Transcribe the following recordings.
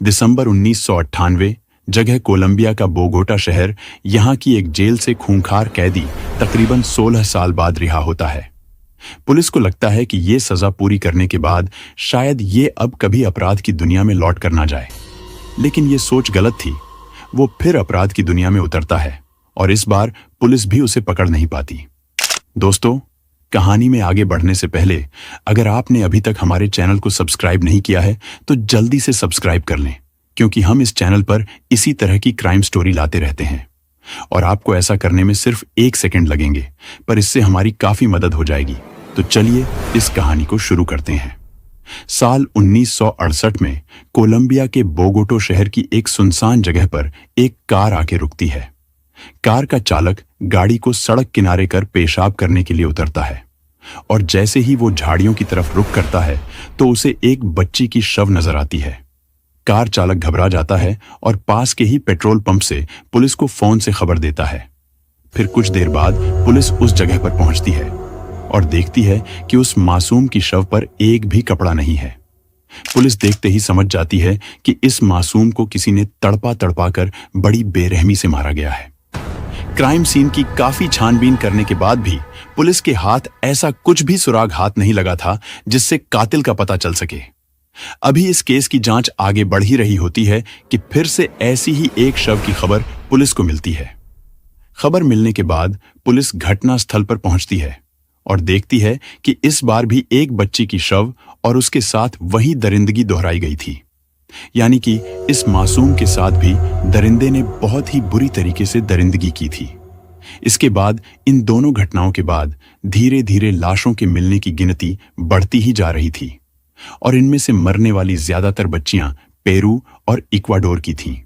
दिसंबर 1998, जगह कोलंबिया का बोगोटा शहर, यहाँ की एक जेल से खूंखार कैदी तकरीबन 16 साल बाद रिहा होता है। पुलिस को लगता है कि ये सजा पूरी करने के बाद शायद ये अब कभी अपराध की दुनिया में लौट कर ना जाए, लेकिन ये सोच गलत थी। वो फिर अपराध की दुनिया में उतरता है और इस बार पुलिस भी उसे पकड़ नहीं पाती। दोस्तों, कहानी में आगे बढ़ने से पहले अगर आपने अभी तक हमारे चैनल को सब्सक्राइब नहीं किया है तो जल्दी से सब्सक्राइब कर लें, क्योंकि हम इस चैनल पर इसी तरह की क्राइम स्टोरी लाते रहते हैं और आपको ऐसा करने में सिर्फ 1 सेकंड लगेंगे, पर इससे हमारी काफी मदद हो जाएगी। तो चलिए इस कहानी को शुरू करते हैं। साल 1968 में कोलंबिया के बोगोटो शहर की एक सुनसान जगह पर एक कार आके रुकती है। कार का चालक गाड़ी को सड़क किनारे कर पेशाब करने के लिए उतरता है और जैसे ही वो झाड़ियों की तरफ रुख करता है तो उसे एक बच्ची की शव नजर आती है। कार चालक घबरा जाता है और पास के ही पेट्रोल पंप से पुलिस को फोन से खबर देता है। फिर कुछ देर बाद पुलिस उस जगह पर पहुंचती है और देखती है कि उस मासूम की शव पर एक भी कपड़ा नहीं है। पुलिस देखते ही समझ जाती है कि इस मासूम को किसी ने तड़पा तड़पा कर बड़ी बेरहमी से मारा गया है। क्राइम सीन की काफी छानबीन करने के बाद भी पुलिस के हाथ ऐसा कुछ भी सुराग हाथ नहीं लगा था जिससे कातिल का पता चल सके। अभी इस केस की जांच आगे बढ़ ही रही होती है कि फिर से ऐसी ही एक शव की खबर पुलिस को मिलती है। खबर मिलने के बाद पुलिस घटना स्थल पर पहुंचती है और देखती है कि इस बार भी एक बच्ची की शव और उसके साथ वही दरिंदगी दोहराई गई थी, यानी कि इस मासूम के साथ भी दरिंदे ने बहुत ही बुरी तरीके से दरिंदगी की थी। इसके बाद इन दोनों घटनाओं के बाद धीरे धीरे लाशों के मिलने की गिनती बढ़ती ही जा रही थी और इनमें से मरने वाली ज्यादातर बच्चियां पेरू और इक्वाडोर की थीं।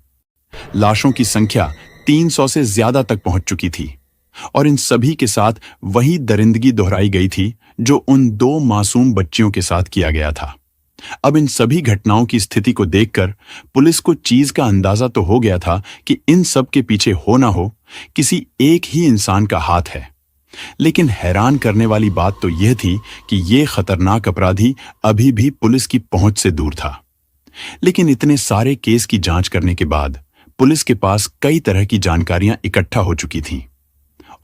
लाशों की संख्या 300 से ज्यादा तक पहुंच चुकी थी और इन सभी के साथ वही दरिंदगी दोहराई गई थी जो उन 2 मासूम बच्चियों के साथ किया गया था। अब इन सभी घटनाओं की स्थिति को देखकर पुलिस को चीज का अंदाजा तो हो गया था कि इन सब के पीछे हो ना हो किसी एक ही इंसान का हाथ है, लेकिन हैरान करने वाली बात तो यह थी कि यह खतरनाक अपराधी अभी भी पुलिस की पहुंच से दूर था। लेकिन इतने सारे केस की जांच करने के बाद पुलिस के पास कई तरह की जानकारियां इकट्ठा हो चुकी थीं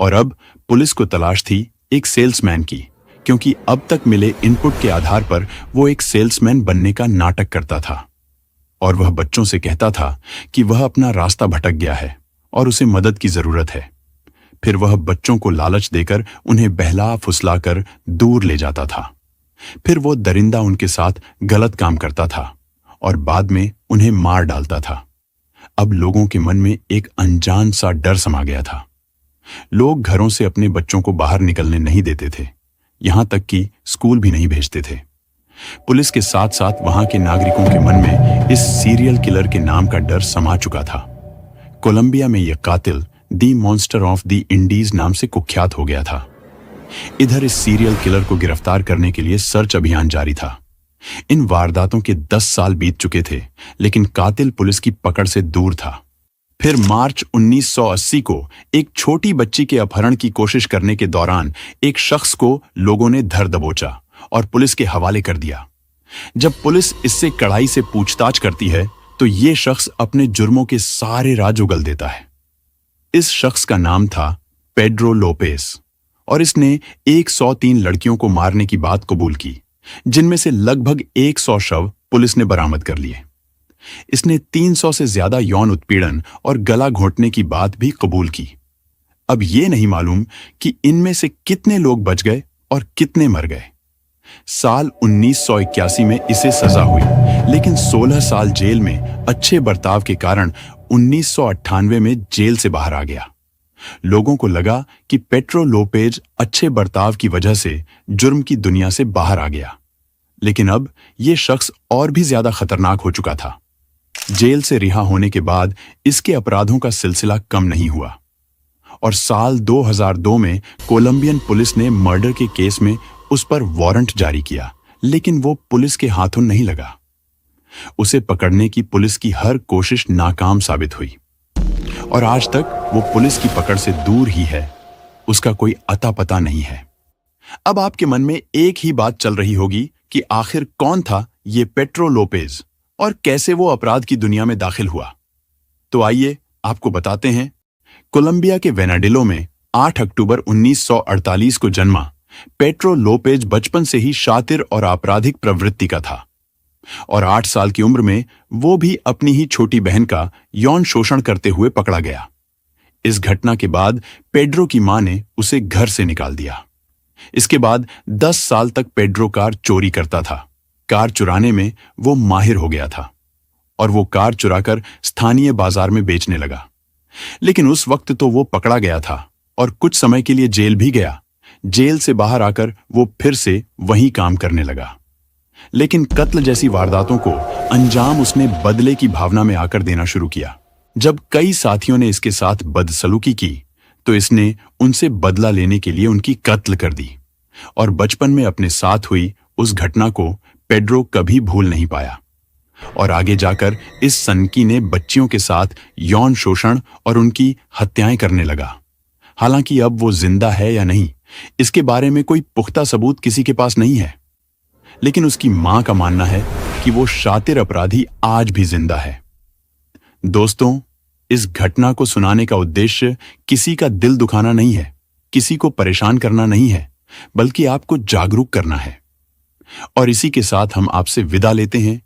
और अब पुलिस को तलाश थी एक सेल्समैन की, क्योंकि अब तक मिले इनपुट के आधार पर वो एक सेल्समैन बनने का नाटक करता था और वह बच्चों से कहता था कि वह अपना रास्ता भटक गया है और उसे मदद की जरूरत है। फिर वह बच्चों को लालच देकर उन्हें बहला फुसलाकर दूर ले जाता था। फिर वो दरिंदा उनके साथ गलत काम करता था और बाद में उन्हें मार डालता था। अब लोगों के मन में एक अनजान सा डर समा गया था। लोग घरों से अपने बच्चों को बाहर निकलने नहीं देते थे, यहां तक कि स्कूल भी नहीं भेजते थे। पुलिस के साथ साथ वहां के नागरिकों के मन में इस सीरियल किलर के नाम का डर समा चुका था। कोलंबिया में यह कातिल दी मॉन्स्टर ऑफ दी इंडीज नाम से कुख्यात हो गया था। इधर इस सीरियल किलर को गिरफ्तार करने के लिए सर्च अभियान जारी था। इन वारदातों के 10 साल बीत चुके थे, लेकिन कातिल पुलिस की पकड़ से दूर था। फिर मार्च 1980 को एक छोटी बच्ची के अपहरण की कोशिश करने के दौरान एक शख्स को लोगों ने धर दबोचा और पुलिस के हवाले कर दिया। जब पुलिस इससे कड़ाई से पूछताछ करती है तो ये शख्स अपने जुर्मों के सारे राज उगल देता है। इस शख्स का नाम था पेड्रो लोपेस और इसने 103 लड़कियों को मारने की बात कबूल की, जिनमें से लगभग 100 शव पुलिस ने बरामद कर लिए। इसने 300 से ज्यादा यौन उत्पीड़न और गला घोंटने की बात भी कबूल की। अब यह नहीं मालूम कि इनमें से कितने लोग बच गए और कितने मर गए। साल 1981 में इसे सजा हुई, लेकिन 16 साल जेल में अच्छे बर्ताव के कारण 1998 में जेल से बाहर आ गया। लोगों को लगा कि पेड्रो लोपेज अच्छे बर्ताव की वजह से जुर्म की दुनिया से बाहर आ गया, लेकिन अब यह शख्स और भी ज्यादा खतरनाक हो चुका था। जेल से रिहा होने के बाद इसके अपराधों का सिलसिला कम नहीं हुआ और साल 2002 में कोलंबियन पुलिस ने मर्डर के केस में उस पर वारंट जारी किया, लेकिन वो पुलिस के हाथों नहीं लगा। उसे पकड़ने की पुलिस की हर कोशिश नाकाम साबित हुई और आज तक वो पुलिस की पकड़ से दूर ही है। उसका कोई अता पता नहीं है। अब आपके मन में एक ही बात चल रही होगी कि आखिर कौन था ये पेड्रो लोपेज और कैसे वो अपराध की दुनिया में दाखिल हुआ। तो आइए आपको बताते हैं। कोलंबिया के वेनाडिलो में 8 अक्टूबर 1948 को जन्मा पेड्रो लोपेज बचपन से ही शातिर और आपराधिक प्रवृत्ति का था और 8 साल की उम्र में वो भी अपनी ही छोटी बहन का यौन शोषण करते हुए पकड़ा गया। इस घटना के बाद पेड्रो की मां ने उसे घर से निकाल दिया। इसके बाद 10 साल तक पेड्रो कार चोरी करता था। कार चुराने में वो माहिर हो गया था और वो कार चुराकर स्थानीय बाजार में बेचने लगा। लेकिन उस वक्त तो वो पकड़ा गया था और कुछ समय के लिए जेल भी गया। जेल से बाहर आकर वो फिर से वही काम करने लगा, लेकिन कत्ल जैसी वारदातों को अंजाम उसने बदले की भावना में आकर देना शुरू किया। जब कई साथियों ने इसके साथ बदसलूकी की तो इसने उनसे बदला लेने के लिए उनकी कत्ल कर दी और बचपन में अपने साथ हुई उस घटना को पेड्रो कभी भूल नहीं पाया और आगे जाकर इस सनकी ने बच्चियों के साथ यौन शोषण और उनकी हत्याएं करने लगा। हालांकि अब वो जिंदा है या नहीं, इसके बारे में कोई पुख्ता सबूत किसी के पास नहीं है, लेकिन उसकी मां का मानना है कि वो शातिर अपराधी आज भी जिंदा है। दोस्तों, इस घटना को सुनाने का उद्देश्य किसी का दिल दुखाना नहीं है, किसी को परेशान करना नहीं है, बल्कि आपको जागरूक करना है। और इसी के साथ हम आपसे विदा लेते हैं।